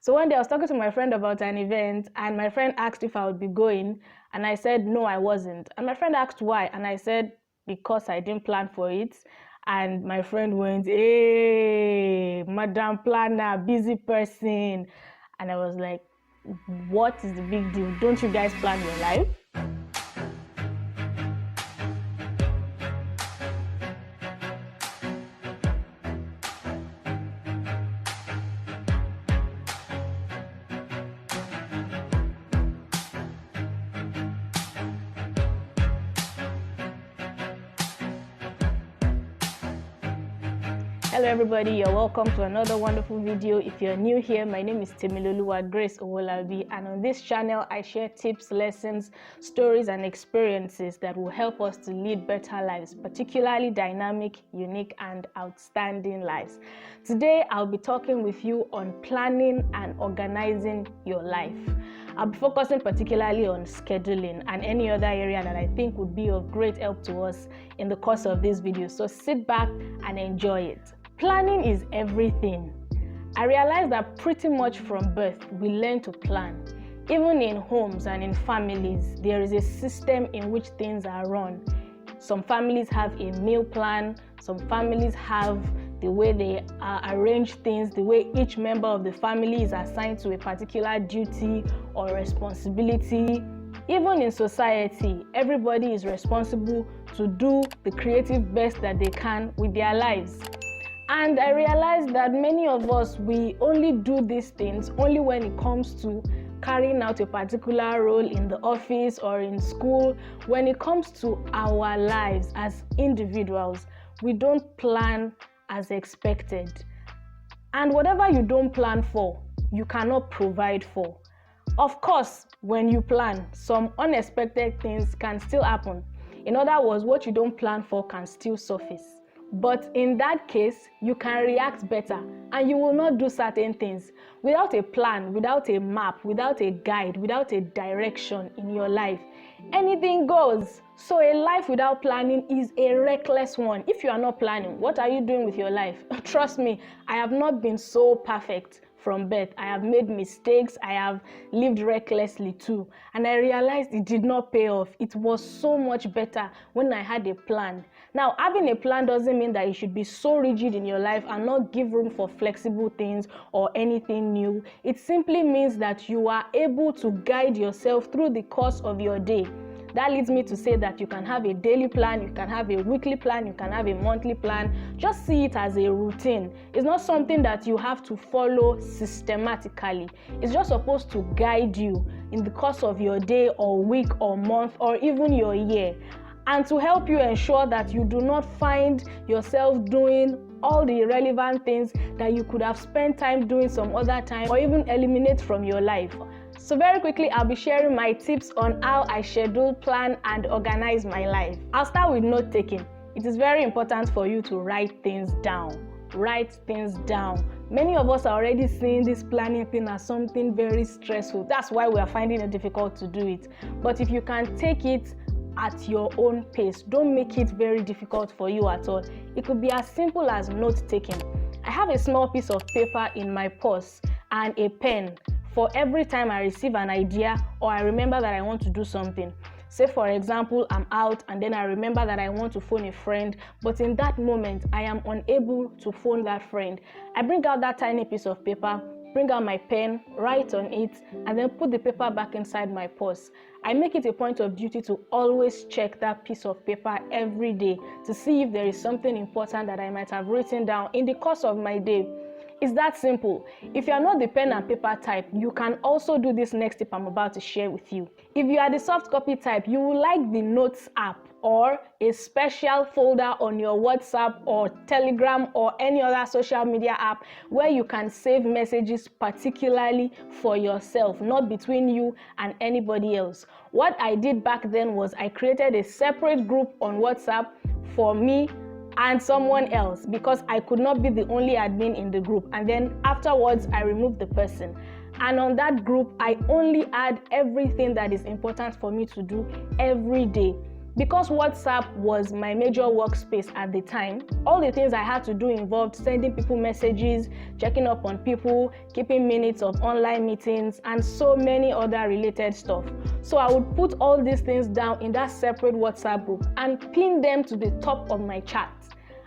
So one day I was talking to my friend about an event, and my friend asked if I would be going, and I said no, I wasn't. And my friend asked why, and I said because I didn't plan for it. And my friend went, "Hey, Madam Planner, busy person." And I was like, what is the big deal? Don't you guys plan your life? Hello everybody, you're welcome to another wonderful video. If you're new here, my name is Temiloluwa Grace Owolabi, and on this channel I share tips, lessons, stories and experiences that will help us to lead better lives, particularly dynamic, unique and outstanding lives. Today I'll be talking with you on planning and organizing your life. I'll be focusing particularly on scheduling and any other area that I think would be of great help to us in the course of this video. So sit back and enjoy it. Planning is everything. I realized that pretty much from birth, we learn to plan. Even in homes and in families, there is a system in which things are run. Some families have a meal plan, some families have the way they arrange things, the way each member of the family is assigned to a particular duty or responsibility. Even in society, everybody is responsible to do the creative best that they can with their lives. And I realized that many of us, we only do these things only when it comes to carrying out a particular role in the office or in school. When it comes to our lives as individuals, we don't plan as expected. And whatever you don't plan for, you cannot provide for. Of course, when you plan, some unexpected things can still happen. In other words, what you don't plan for can still surface. But in that case, you can react better and you will not do certain things. Without a plan, without a map, without a guide, without a direction in your life, anything goes. So a life without planning is a reckless one. If you are not planning, what are you doing with your life? Trust me, I have not been so perfect from birth. I have made mistakes. I have lived recklessly too. And I realized it did not pay off. It was so much better when I had a plan. Now, having a plan doesn't mean that you should be so rigid in your life and not give room for flexible things or anything new. It simply means that you are able to guide yourself through the course of your day. That leads me to say that you can have a daily plan, you can have a weekly plan, you can have a monthly plan. Just see it as a routine. It's not something that you have to follow systematically. It's just supposed to guide you in the course of your day or week or month or even your year, and to help you ensure that you do not find yourself doing all the irrelevant things that you could have spent time doing some other time or even eliminate from your life. So very quickly, I'll be sharing my tips on how I schedule, plan, and organize my life. I'll start with note taking. It is very important for you to write things down. Write things down. Many of us are already seeing this planning thing as something very stressful. That's why we are finding it difficult to do it. But if you can take it at your own pace, don't make it very difficult for you at all. It could be as simple as note taking. I have a small piece of paper in my purse and a pen for every time I receive an idea or I remember that I want to do something. Say for example, I'm out and then I remember that I want to phone a friend, but in that moment I am unable to phone that friend. I bring out that tiny piece of paper, bring out my pen, write on it, and then put the paper back inside my purse. I make it a point of duty to always check that piece of paper every day to see if there is something important that I might have written down in the course of my day. It's that simple. If you are not the pen and paper type, you can also do this next tip I'm about to share with you. If you are the soft copy type, you will like the Notes app or a special folder on your WhatsApp or Telegram or any other social media app where you can save messages particularly for yourself, not between you and anybody else. What I did back then was I created a separate group on WhatsApp for me and someone else because I could not be the only admin in the group, and then afterwards I removed the person. And on that group I only add everything that is important for me to do every day. Because WhatsApp was my major workspace at the time, all the things I had to do involved sending people messages, checking up on people, keeping minutes of online meetings, and so many other related stuff. So I would put all these things down in that separate WhatsApp group and pin them to the top of my chat.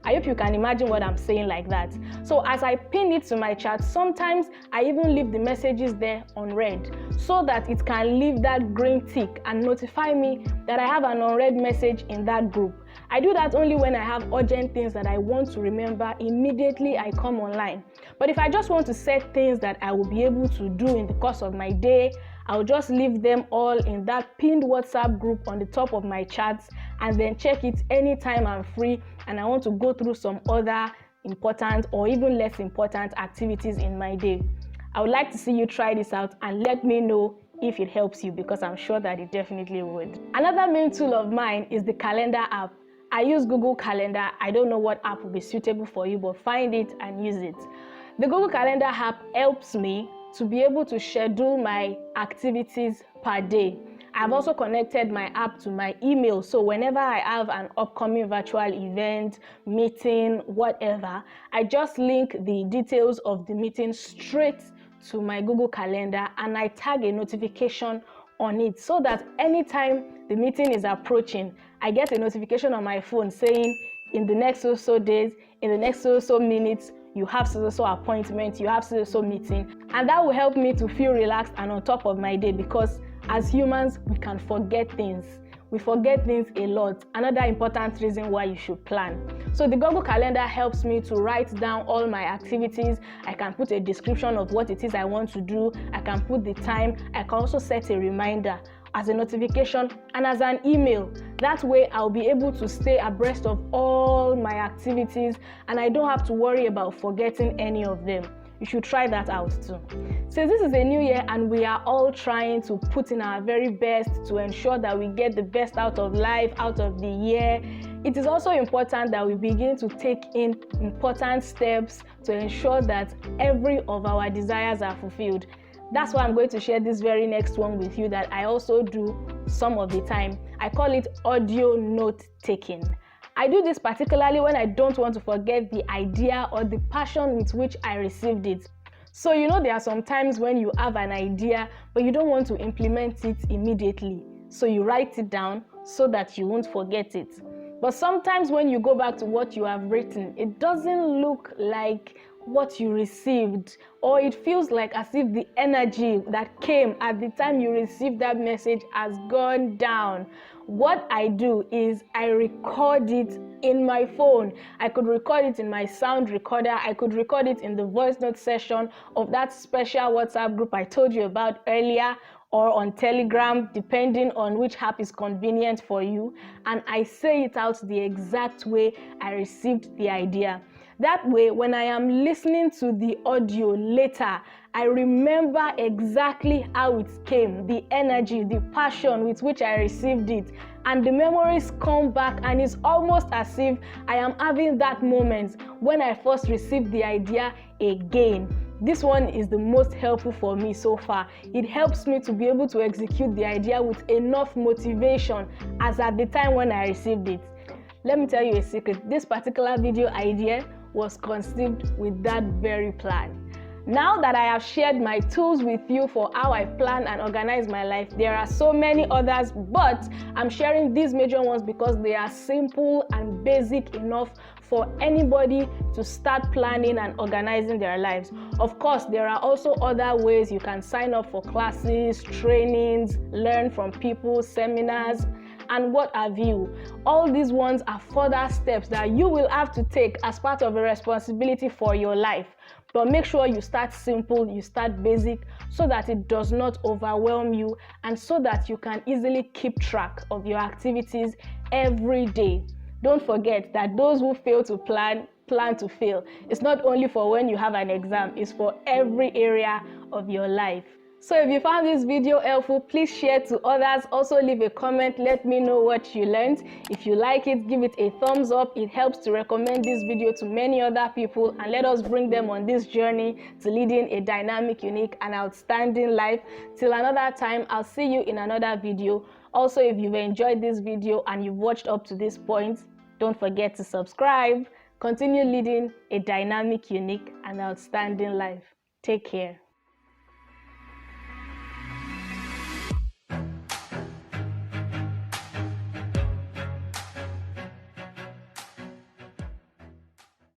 I hope you can imagine what I'm saying like that. So as I pin it to my chat, sometimes I even leave the messages there unread so that it can leave that green tick and notify me that I have an unread message in that group. I do that only when I have urgent things that I want to remember immediately I come online. But if I just want to set things that I will be able to do in the course of my day, I'll just leave them all in that pinned WhatsApp group on the top of my chats and then check it anytime I'm free and I want to go through some other important or even less important activities in my day. I would like to see you try this out and let me know if it helps you, because I'm sure that it definitely would. Another main tool of mine is the calendar app. I use Google Calendar. I don't know what app will be suitable for you, but find it and use it. The Google Calendar app helps me to be able to schedule my activities per day. I've also connected my app to my email, so whenever I have an upcoming virtual event, meeting, whatever, I just link the details of the meeting straight to my Google Calendar and I tag a notification on it so that anytime the meeting is approaching, I get a notification on my phone saying in the next so days, in the next so minutes, you have so appointment, you have so meeting, and that will help me to feel relaxed and on top of my day, because as humans, we can forget things. We forget things a lot. Another important reason why you should plan. So the Google Calendar helps me to write down all my activities. I can put a description of what it is I want to do. I can put the time. I can also set a reminder as a notification and as an email. That way I'll be able to stay abreast of all my activities and I don't have to worry about forgetting any of them. You should try that out too. Since this is a new year and we are all trying to put in our very best to ensure that we get the best out of life, out of the year, it is also important that we begin to take in important steps to ensure that every of our desires are fulfilled. That's why I'm going to share this very next one with you that I also do some of the time. I call it audio note taking. I do this particularly when I don't want to forget the idea or the passion with which I received it. So there are some times when you have an idea but you don't want to implement it immediately. So you write it down so that you won't forget it. But sometimes when you go back to what you have written, it doesn't look like what you received, or it feels like as if the energy that came at the time you received that message has gone down. What I do is I record it in my phone. I could record it in my sound recorder. I could record it in the voice note session of that special WhatsApp group I told you about earlier, or on Telegram, depending on which app is convenient for you. And I say it out the exact way I received the idea. That way, when I am listening to the audio later, I remember exactly how it came, the energy, the passion with which I received it, and the memories come back, and it's almost as if I am having that moment when I first received the idea again. This one is the most helpful for me so far. It helps me to be able to execute the idea with enough motivation as at the time when I received it. Let me tell you a secret. This particular video idea was conceived with that very plan. Now that I have shared my tools with you for how I plan and organize my life, there are so many others, but I'm sharing these major ones because they are simple and basic enough for anybody to start planning and organizing their lives. Of course, there are also other ways you can sign up for classes, trainings, learn from people, seminars, and what have you. All these ones are further steps that you will have to take as part of a responsibility for your life. But make sure you start simple, you start basic, so that it does not overwhelm you and so that you can easily keep track of your activities every day. Don't forget that those who fail to plan to fail. It's not only for when you have an exam, it's for every area of your life. So if you found this video helpful, please share to others. Also leave a comment, let me know what you learned. If you like it, give it a thumbs up. It helps to recommend this video to many other people, and let us bring them on this journey to leading a dynamic, unique, and outstanding life. Till another time, I'll see you in another video. Also, if you've enjoyed this video and you've watched up to this point, don't forget to subscribe. Continue leading a dynamic, unique, and outstanding life. Take care.